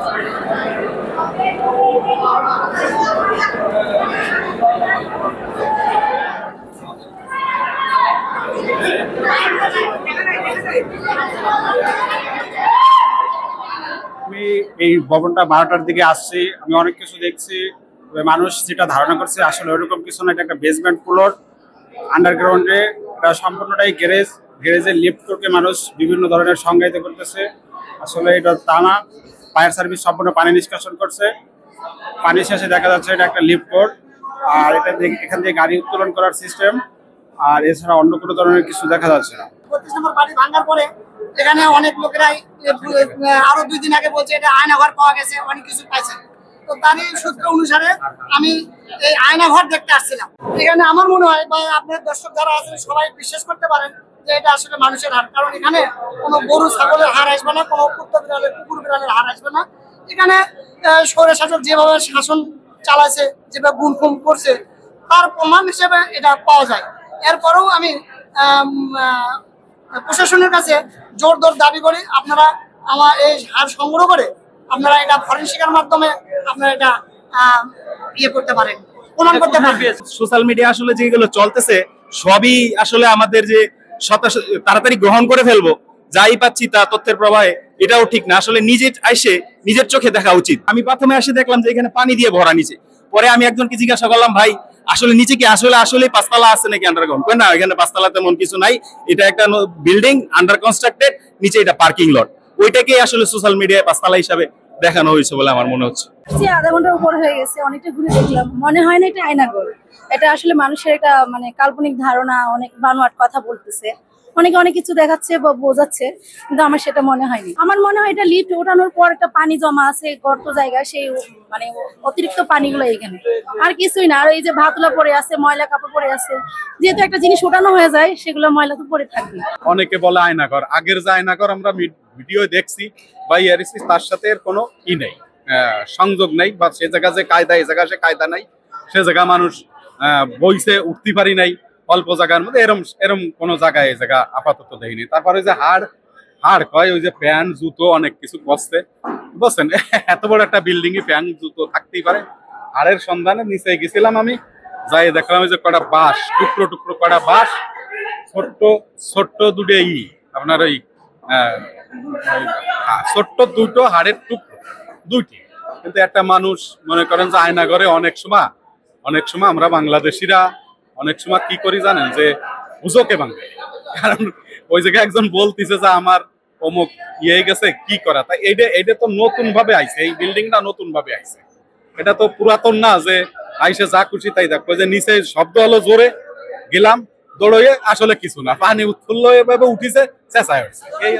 আমি এই ভবনটা 12টার দিকে আসছি, আমি অনেক কিছু দেখছি। মানুষ যেটা ধারণা করছে আসলে ওইরকম কিছু না, এটা একটা বেসমেন্ট ফ্লোর আন্ডারগ্রাউন্ডে। এটা সম্পূর্ণটাই গ্যারেজ। গ্যারেজের লিফটকে মানুষ বিভিন্ন ধরনের সংজ্ঞায়িত করতেছে, আসলে এটা তা না। ফায়ার সার্ভিস সম্পূর্ণ পানি নিষ্কাশন করছে। পানি শেষে দেখা যাচ্ছে এটা একটা লিফট কোড, আর এটা এখান থেকে গাড়ি উত্তোলন করার সিস্টেম, আর এছাড়া অন্য কোনো ধরনের কিছু দেখা যাচ্ছে না। 32 নম্বর বাড়ি ভাঙার পরে এখানে অনেক লোকেরাই আরো 2 দিন আগে বলছে এটা আয়নাঘর পাওয়া গেছে, অনেক কিছু পাইছে। তো তারই সূত্র অনুসারে আমি এই আয়নাঘর দেখতে আসছিলাম। এখানে আমার মনে হয় বা আপনার দর্শক যারা আছেন সবাই বিশ্বাস করতে পারেন যে এটা আসলে মানুষের হাড়, কারণ এখানে কোনো গরু ছাগলের হাড় আসবে না, কোনো কুকুর বিড়ালের হাড় আসবে না। এখানে শহরের শাসক যেভাবে শাসন চালাচ্ছে, যেভাবে গুম খুম করছে, তার প্রমাণ হিসেবে এটা পাওয়া যায়। এরপরেও আমি প্রশাসনের কাছে জোর দাবি করি, আপনারা আমার এই হার সংগ্রহ করে আপনারা এটা ফরেনসিকের মাধ্যমে আপনারা এটা ইয়ে করতে পারেন, প্রমাণ করতে পারেন। সোশ্যাল মিডিয়া আসলে যেগুলো চলতেছে সবই আসলে আমাদের যে তাড়াতাড়ি গ্রহণ করে ফেলবো, যাই পাচ্ছি তা তথ্যের প্রবাহে, এটাও ঠিক না। আসলে নিজে এসে নিজের চোখে দেখা উচিত। আমি প্রথমে এসে দেখলাম যে এখানে পানি দিয়ে ভরা নিচে। পরে আমি একজনকে জিজ্ঞাসা করলাম, ভাই আসলে নিচে কি আসলে 5 তলা আছে নাকি আন্ডারগ্রাউন্ড? না, এখানে 5 তলা তেমন কিছু নাই, এটা একটা বিল্ডিং আন্ডার কনস্ট্রাক্টেড, নিচে এটা পার্কিং লট। ওইটাকে আসলে সোশ্যাল মিডিয়ায় 5 তলা হিসাবে দেখানো হয়েছে বলে আমার মনে হচ্ছে। আধা ঘন্টার উপর হয়ে গেছে, অনেকটা ঘুরে দেখলাম, মনে হয় না এটা আয়নাঘর। এটা আসলে মানুষের একটা মানে কাল্পনিক ধারণা, অনেক বানোয়াট কথা বলতেছে, অনেকে অনেক কিছু দেখাচ্ছে বা বোঝাচ্ছে, কিন্তু আমার সেটা মনে হয়নি। আমার মনে হয় এটা লিফট ওঠানোর পর একটা পানি জমা আছে গর্ত জায়গায়, সেই মানে অতিরিক্ত পানিগুলো এখানে, আর কিছুই না। আর এই যে ভাতলা পড়ে আছে, ময়লা কাপড় পড়ে আছে, যেহেতু একটা জিনিস ওঠানো হয়ে যায় সেগুলো ময়লা তো পড়ে থাকবে। অনেকে বলে আয়নাঘর, আগের যে আয়নাঘর আমরা ভিডিও দেখছি বা ইয়ারিসি, তার সাথে এর কোনো নেই, সংযোগ নেই, বা সে জায়গা যে কায়দা, এই জায়গা সে কায়দা নাই, সে জায়গা মানুষ বইছে উঠতে পারি নাই অল্প জায়গার মধ্যে, এরম কোনো জায়গায় এই জায়গা আপাতত দেয়নি। তারপরে যে হাড় কয়, ওই যে প্যান্ট জুতো অনেক কিছু বসছে, বুঝছেন, এত বড় একটা বিল্ডিং এ প্যান্ট জুতো থাকতেই পারে। হাড়ের সন্ধানে নিচে গেছিলাম আমি, যাই দেখলাম যে কটা বাঁশ, টুকরো টুকরো কটা বাঁশ, ছোট্ট দুটো আপনার ওই ছোট্ট দুটো হাড়ের টুকরো, দুইটি। কিন্তু একটা মানুষ মনে করেন যে আয়নাঘরে অনেক সময় আমরা বাংলাদেশিরা অনেক সময় কি করি জানেন, যে হুজোকে বাঙালি। কারণ ওই জায়গায় একজন বলতেছে যে আমার অমুক গেছে, কি করা। তাই এইটা তো নতুন ভাবে আইছে, এই বিল্ডিংটা নতুন ভাবে আইছে, এটা তো পুরাতন না যে আইসে যা খুশি তাই দেখো। যে নিচে শব্দ হলো জোরে, গেলাম দৌড়ে, আসলে কিছু না, পানি উৎফুল্ল এভাবে উঠিছে, চেঁচায় হয়েছে। এই